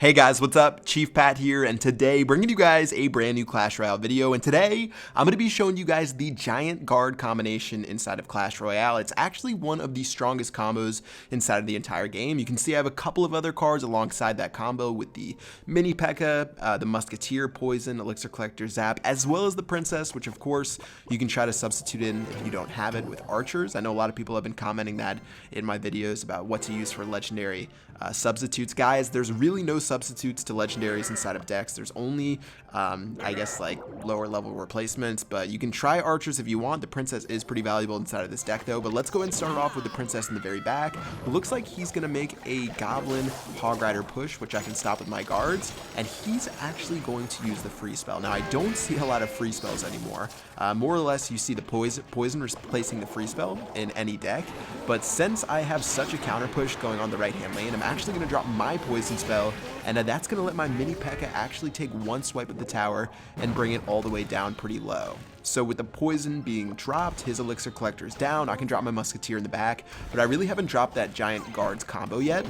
Hey guys, what's up? Chief Pat here, and today bringing you guys a brand new Clash Royale video. And today I'm going to be showing you guys the giant guard combination inside of Clash Royale. It's actually one of the strongest combos inside of the entire game. You can see I have a couple of other cards alongside that combo with the Mini P.E.K.K.A, the Musketeer, Poison, Elixir Collector, Zap, as well as the Princess, which of course you can try to substitute in if you don't have it with Archers. I know a lot of people have been commenting that in my videos about what to use for legendary substitutes. Guys, there's really no substitutes to legendaries inside of decks. There's only, I guess, like lower level replacements, but you can try Archers if you want. The Princess is pretty valuable inside of this deck though, but let's go and start off with the Princess in the very back. It looks like he's gonna make a Goblin Hog Rider push, which I can stop with my guards, and he's actually going to use the free spell. Now, I don't see a lot of free spells anymore. More or less, you see the poison replacing the free spell in any deck, but since I have such a counter push going on the right hand lane, I'm actually going to drop my poison spell, and that's going to let my Mini P.E.K.K.A actually take one swipe at the tower and bring it all the way down pretty low. So with the poison being dropped, his Elixir Collector is down. I can drop my Musketeer in the back, but I really haven't dropped that giant guards combo yet.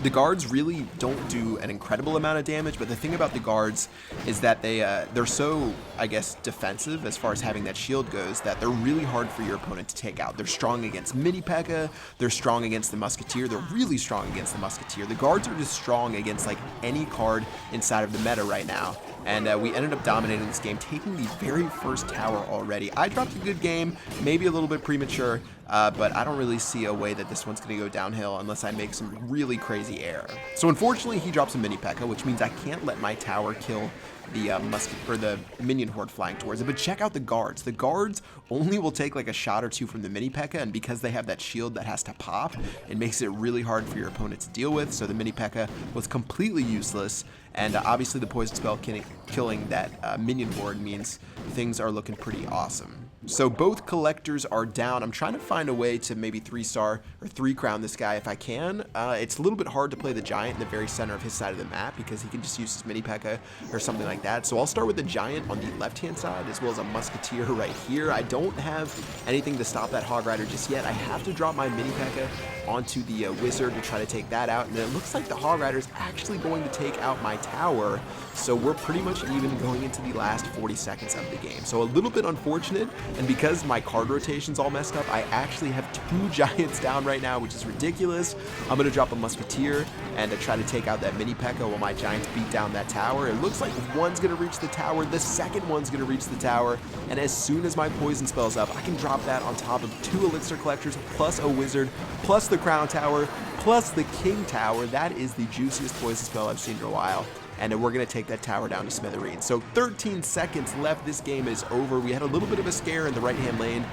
The guards really don't do an incredible amount of damage, but the thing about the guards is that they're so, I guess, defensive as far as having that shield goes, that they're really hard for your opponent to take out. They're strong against Mini P.E.K.K.A, they're strong against the Musketeer, they're really strong against the Musketeer. The guards are just strong against like any card inside of the meta right now. And we ended up dominating this game, taking the very first tower already. I dropped a good game, maybe a little bit premature, but I don't really see a way that this one's going to go downhill unless I make some really crazy error. So unfortunately, he drops a Mini P.E.K.K.A, which means I can't let my tower kill the the minion horde flying towards it. But check out the guards. The guards only will take like a shot or two from the Mini P.E.K.K.A, and because they have that shield that has to pop, it makes it really hard for your opponent to deal with. So the Mini P.E.K.K.A was completely useless, and obviously the poison spell killing that minion horde means things are looking pretty awesome. So both collectors are down. I'm trying to find a way to maybe 3-star or 3-crown this guy if I can. It's a little bit hard to play the giant in the very center of his side of the map because he can just use his Mini P.E.K.K.A or something like that. So I'll start with the giant on the left-hand side as well as a Musketeer right here. I don't have anything to stop that Hog Rider just yet. I have to drop my Mini P.E.K.K.A onto the Wizard to try to take that out. And then it looks like the Hog Rider is actually going to take out my tower. So we're pretty much even going into the last 40 seconds of the game. So a little bit unfortunate, and because my card rotation's all messed up, I actually have 2 giants down right now, which is ridiculous. I'm going to drop a Musketeer and try to take out that Mini P.E.K.K.A while my giants beat down that tower. It looks like one's going to reach the tower, the second one's going to reach the tower, and as soon as my poison spell's up, I can drop that on top of 2 Elixir Collectors, plus a Wizard, plus the Crown Tower, plus the King Tower. That is the juiciest poison spell I've seen in a while. And we're going to take that tower down to smithereens. So 13 seconds left. This game is over. We had a little bit of a scare in the right-hand lane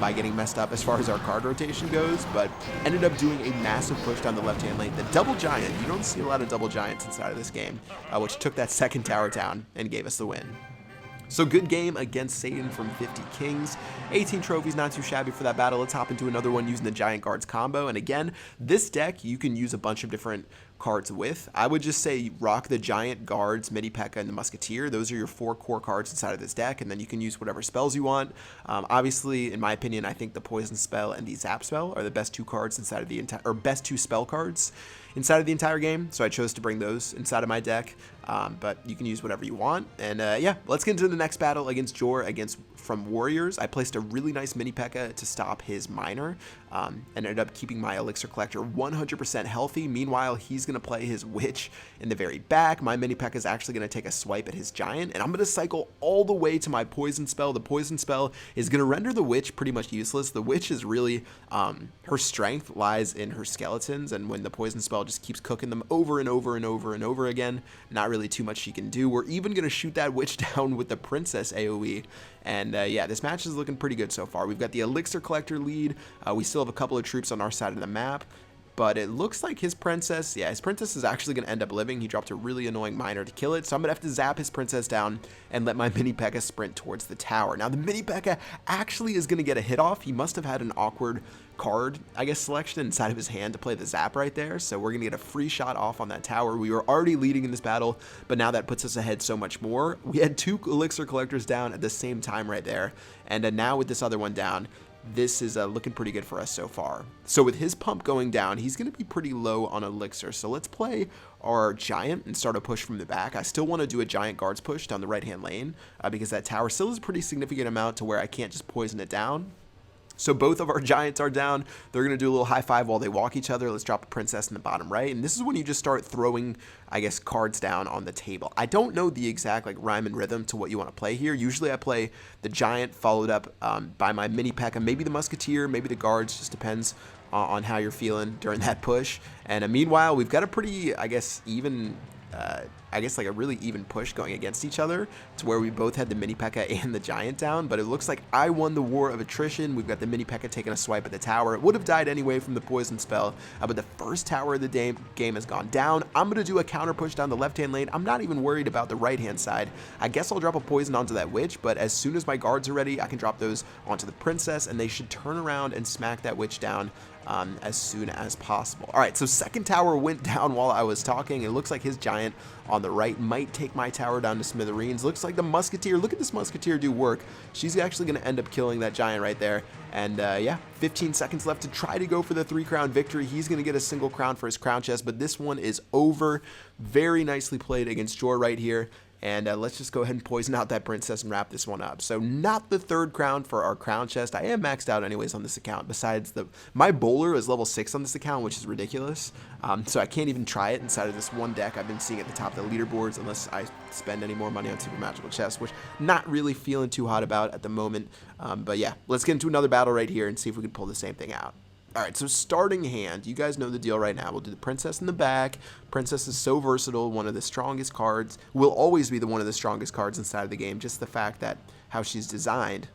by getting messed up as far as our card rotation goes, but ended up doing a massive push down the left-hand lane. The double giant, you don't see a lot of double giants inside of this game, which took that second tower down and gave us the win. So good game against Satan from 50 Kings. 18 trophies, not too shabby for that battle. Let's hop into another one using the Giant Guards combo. And again, this deck you can use a bunch of different cards with. I would just say rock the Giant Guards, Mini P.E.K.K.A, and the Musketeer. Those are your 4 core cards inside of this deck, and then you can use whatever spells you want. Obviously, in my opinion, I think the Poison spell and the Zap spell are the best 2 cards inside of the entire, or best 2 spell cards inside of the entire game. So I chose to bring those inside of my deck. But you can use whatever you want. And yeah, let's get into the next battle against Jor from Warriors. I placed a really nice Mini P.E.K.K.A to stop his Miner, and ended up keeping my Elixir Collector 100% healthy. Meanwhile, he's going to play his Witch in the very back. My Mini P.E.K.K.A is actually going to take a swipe at his Giant, and I'm going to cycle all the way to my Poison spell. The Poison spell is going to render the Witch pretty much useless. The Witch is really, her strength lies in her skeletons, and when the Poison spell just keeps cooking them over and over and over and over again, not really too much she can do. We're even going to shoot that Witch down with the Princess AoE, and yeah, this match is looking pretty good so far. We've got the Elixir Collector lead. We still have a couple of troops on our side of the map, but it looks like his Princess, yeah, his Princess is actually going to end up living. He dropped a really annoying Miner to kill it, so I'm going to have to zap his Princess down and let my Mini P.E.K.K.A sprint towards the tower. Now, the Mini P.E.K.K.A actually is going to get a hit off. He must have had an awkward card, I guess, selection inside of his hand to play the zap right there, so we're going to get a free shot off on that tower. We were already leading in this battle, but now that puts us ahead so much more. We had 2 Elixir Collectors down at the same time right there, and now with this other one down, this is looking pretty good for us so far. So with his pump going down, he's going to be pretty low on elixir. So let's play our giant and start a push from the back. I still want to do a giant guards push down the right-hand lane because that tower still is a pretty significant amount to where I can't just poison it down. So both of our giants are down. They're going to do a little high five while they walk each other. Let's drop a princess in the bottom right. And this is when you just start throwing, I guess, cards down on the table. I don't know the exact like rhyme and rhythm to what you want to play here. Usually I play the giant followed up by my mini P.E.K.K.A, maybe the musketeer, maybe the guards, just depends on how you're feeling during that push. And meanwhile, we've got a pretty, I guess, even... like a really even push going against each other to where we both had the mini P.E.K.K.A and the giant down, but it looks like I won the war of attrition. We've got the mini P.E.K.K.A taking a swipe at the tower. It would have died anyway from the poison spell, but the first tower of the game has gone down. I'm going to do a counter push down the left-hand lane. I'm not even worried about the right-hand side. I guess I'll drop a poison onto that witch, but as soon as my guards are ready, I can drop those onto the princess, and they should turn around and smack that witch down as soon as possible. All right, so second tower went down while I was talking. It looks like his giant on the right might take my tower down to smithereens. Looks like the musketeer, look at this musketeer do work. She's actually going to end up killing that giant right there. And yeah, 15 seconds left to try to go for the 3-crown victory. He's going to get a single crown for his crown chest, but this one is over. Very nicely played against Jor right here. And let's just go ahead and poison out that princess and wrap this one up. So not the 3rd crown for our crown chest. I am maxed out anyways on this account. Besides, my bowler is level 6 on this account, which is ridiculous. So I can't even try it inside of this one deck I've been seeing at the top of the leaderboards unless I spend any more money on super magical chests, which not really feeling too hot about at the moment. But yeah, let's get into another battle right here and see if we can pull the same thing out. All right, so starting hand, you guys know the deal right now. We'll do the princess in the back. Princess is so versatile, one of the strongest cards. Will always be one of the strongest cards inside of the game, just the fact that how she's designed.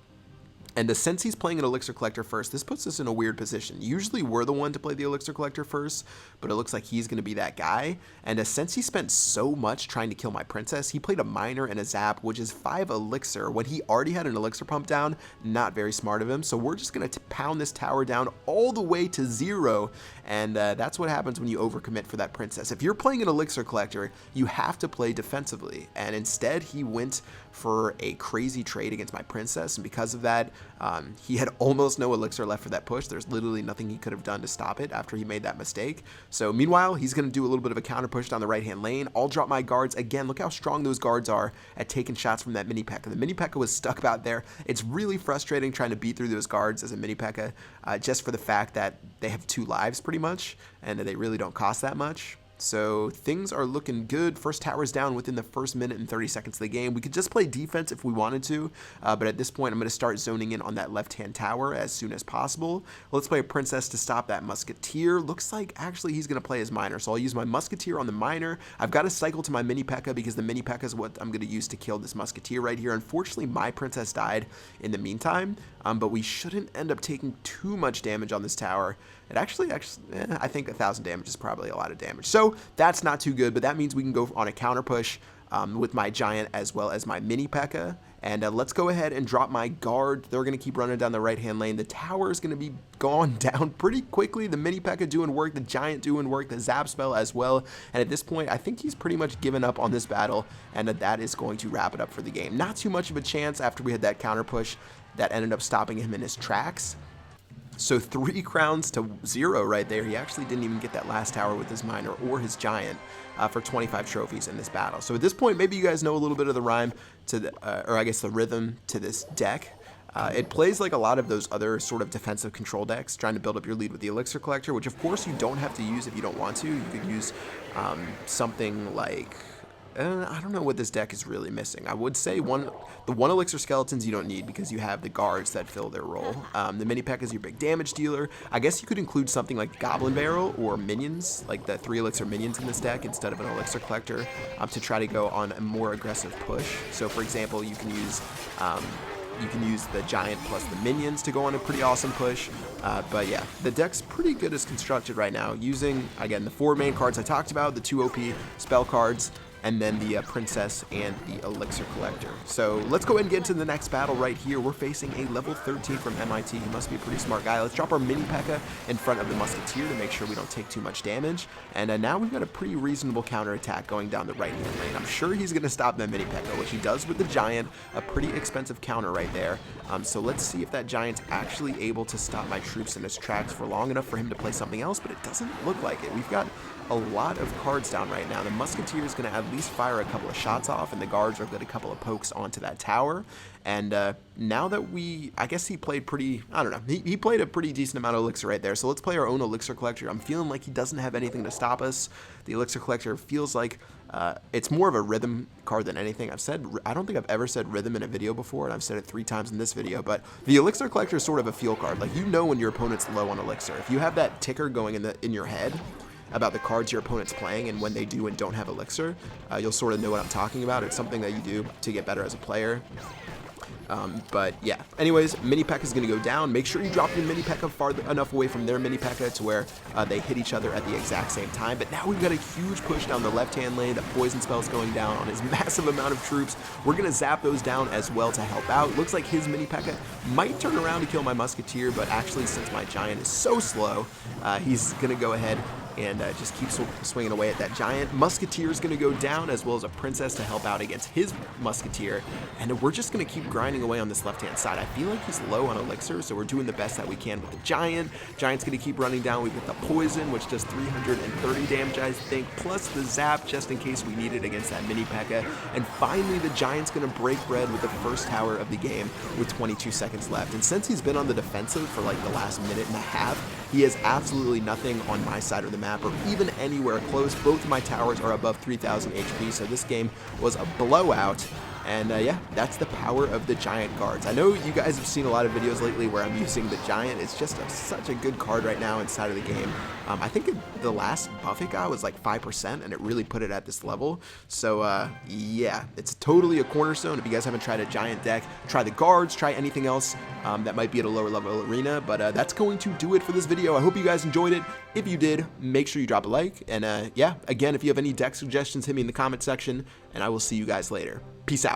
And since he's playing an Elixir Collector first, this puts us in a weird position. Usually we're the one to play the Elixir Collector first, but it looks like he's going to be that guy. And since he spent so much trying to kill my princess, he played a Miner and a Zap, which is 5 Elixir, when he already had an Elixir pump down. Not very smart of him. So we're just going to pound this tower down all the way to 0. And that's what happens when you overcommit for that princess. If you're playing an Elixir Collector, you have to play defensively. And instead, he went for a crazy trade against my princess. And because of that, he had almost no elixir left for that push. There's literally nothing he could have done to stop it after he made that mistake. So meanwhile, he's going to do a little bit of a counter push down the right-hand lane. I'll drop my guards. Again, look how strong those guards are at taking shots from that mini P.E.K.K.A. The mini P.E.K.K.A was stuck out there. It's really frustrating trying to beat through those guards as a mini P.E.K.K.A. Just for the fact that they have 2 lives pretty much, and they really don't cost that much. So things are looking good. First tower's down within the first minute and 30 seconds of the game. We could just play defense if we wanted to, but at this point I'm going to start zoning in on that left-hand tower as soon as possible. Let's play a princess to stop that musketeer. Looks like actually he's going to play his miner, so I'll use my musketeer on the miner. I've got to cycle to my mini P.E.K.K.A because the mini P.E.K.K.A is what I'm going to use to kill this musketeer right here. Unfortunately, my princess died in the meantime, but we shouldn't end up taking too much damage on this tower. It actually, I think 1,000 damage is probably a lot of damage. So that's not too good, but that means we can go on a counter push with my giant as well as my mini P.E.K.K.A. And let's go ahead and drop my guard. They're going to keep running down the right-hand lane. The tower is going to be gone down pretty quickly. The mini P.E.K.K.A doing work, the giant doing work, the zap spell as well. And at this point, I think he's pretty much given up on this battle, and that is going to wrap it up for the game. Not too much of a chance after we had that counter push that ended up stopping him in his tracks. So 3 crowns to 0 right there. He actually didn't even get that last tower with his miner or his giant for 25 trophies in this battle. So at this point, maybe you guys know a little bit of the rhyme to the, or I guess the rhythm to this deck. It plays like a lot of those other sort of defensive control decks, trying to build up your lead with the Elixir Collector, which of course you don't have to use if you don't want to. You could use something like... I don't know what this deck is really missing. I would say the 1 Elixir Skeletons you don't need because you have the guards that fill their role. The mini P.E.K.K.A is your big damage dealer. I guess you could include something like Goblin Barrel or minions, like the 3 Elixir minions in this deck instead of an Elixir Collector to try to go on a more aggressive push. So for example, you can use the giant plus the minions to go on a pretty awesome push. But yeah, the deck's pretty good as constructed right now, using, again, the 4 main cards I talked about, the 2 OP spell cards, and then the Princess and the Elixir Collector. So let's go ahead and get into the next battle right here. We're facing a level 13 from MIT. He must be a pretty smart guy. Let's drop our Mini P.E.K.K.A. in front of the Musketeer to make sure we don't take too much damage. And now we've got a pretty reasonable counterattack going down the right-hand lane. I'm sure he's going to stop that Mini P.E.K.K.A., which he does with the Giant, a pretty expensive counter right there. So let's see if that Giant's actually able to stop my troops in his tracks for long enough for him to play something else, but it doesn't look like it. We've got a lot of cards down right now. The Musketeer is going to at least fire a couple of shots off, and the Guards are going to get a couple of pokes onto that tower. And now that I guess he played pretty, I don't know, he played a pretty decent amount of Elixir right there. So let's play our own Elixir Collector. I'm feeling like he doesn't have anything to stop us. The Elixir Collector feels like it's more of a rhythm card than anything. I don't think I've ever said rhythm in a video before, and I've said it 3 times in this video, but the Elixir Collector is sort of a feel card. Like, you know when your opponent's low on Elixir. If you have that ticker going in your head about the cards your opponent's playing and when they do and don't have Elixir, you'll sort of know what I'm talking about. It's something that you do to get better as a player. But yeah, anyways, Mini P.E.K.K.A. is going to go down. Make sure you drop your Mini P.E.K.K.A. far enough away from their Mini P.E.K.K.A. to where they hit each other at the exact same time. But now we've got a huge push down the left-hand lane. The poison spell's going down on his massive amount of troops. We're going to zap those down as well to help out. Looks like his Mini P.E.K.K.A. might turn around to kill my Musketeer, but actually, since my Giant is so slow, he's going to go ahead and just keep swinging away at that Giant. Musketeer is going to go down, as well as a Princess to help out against his Musketeer, and we're just going to keep grinding away on this left-hand side. I feel like he's low on Elixir, so we're doing the best that we can with the Giant. Giant's going to keep running down. We've got the Poison, which does 330 damage, I think, plus the Zap, just in case we need it against that Mini P.E.K.K.A. And finally, the Giant's going to break bread with the first tower of the game with 22 seconds left. And since he's been on the defensive for like the last minute and a half, he has absolutely nothing on my side of the map or even anywhere close. Both of my towers are above 3,000 HP, so this game was a blowout. And yeah, that's the power of the Giant Guards. I know you guys have seen a lot of videos lately where I'm using the Giant. It's just such a good card right now inside of the game. I think the last buff it got was like 5%, and it really put it at this level. So yeah, it's totally a cornerstone. If you guys haven't tried a Giant deck, try the Guards, try anything else that might be at a lower level arena. But that's going to do it for this video. I hope you guys enjoyed it. If you did, make sure you drop a like. And yeah, again, if you have any deck suggestions, hit me in the comment section, and I will see you guys later. Peace out.